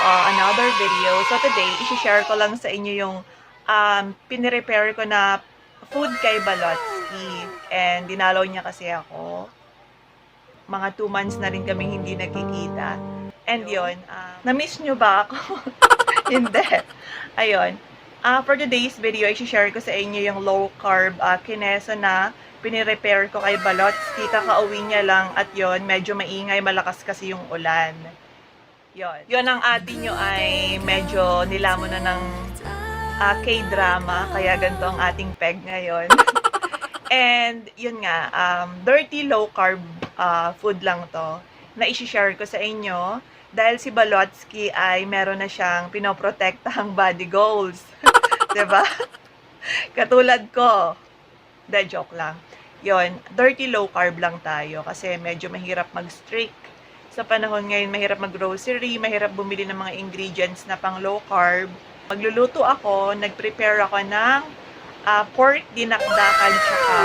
another video. So today, isi-share ko lang sa inyo yung pinirepair ko na food kay Balotsky. And dinalaw niya kasi ako. Mga 2 months na rin kaming hindi nagkikita. And yun, na-miss nyo ba ako? Hindi. Ayun. For today's video, isi-share ko sa inyo yung low carb kineso na pinirepair ko kay Balotsky. Kakauwi niya lang at yon medyo maingay, malakas kasi yung ulan. Yon ang ate nyo ay medyo nilamon na ng K-drama, kaya ganito ang ating peg ngayon. And yun nga, dirty low carb food lang to na isi-share ko sa inyo dahil si Balotsky ay meron na siyang pinoprotektahang body goals. Diba? Katulad ko. De, joke lang. Yon, dirty low carb lang tayo kasi medyo mahirap mag-strict. Sa panahon ngayon, mahirap mag-grocery, mahirap bumili ng mga ingredients na pang low carb. Magluluto ako, nag-prepare ako ng pork dinakdakan tsaka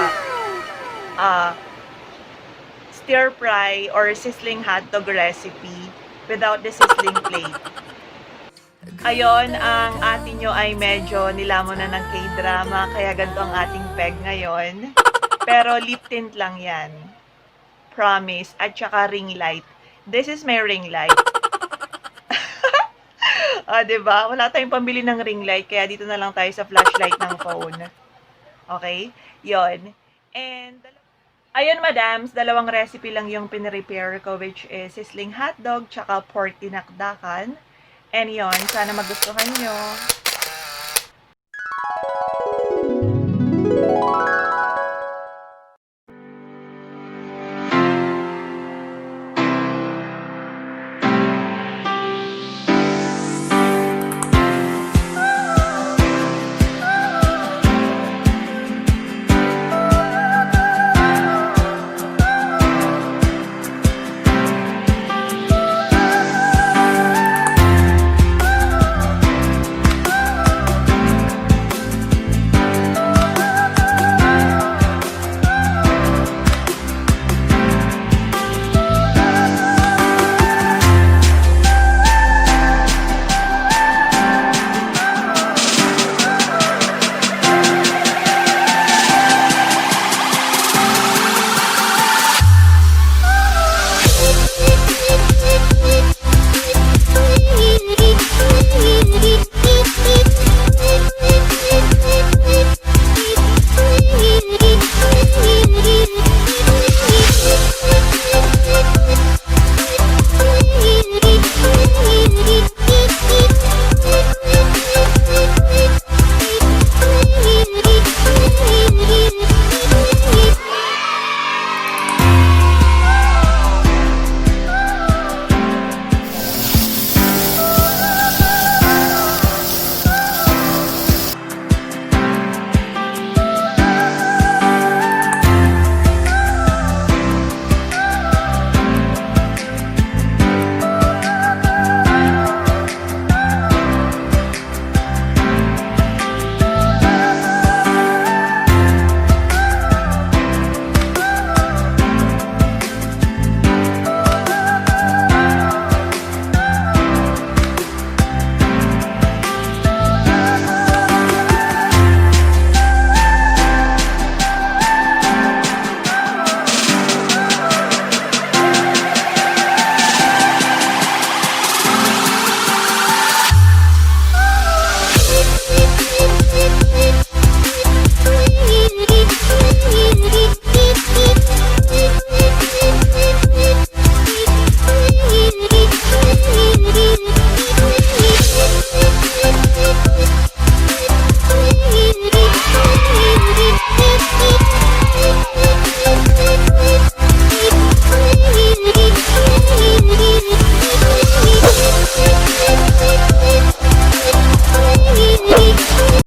stir fry or sizzling hotdog recipe without the sizzling plate. Ayon, ang atin nyo ay medyo nilamon na ng K-drama, kaya ganito ang ating peg ngayon. Pero lip tint lang yan. Promise. At saka ring light. This is my ring light. Diba? Wala tayong pambili ng ring light, kaya dito na lang tayo sa flashlight ng phone. Okay? Yon. And, ayun, madams, dalawang recipe lang yung pinirepair ko, which is sizzling hotdog, tsaka pork dinakdakan. And yon, sana magustuhan nyo.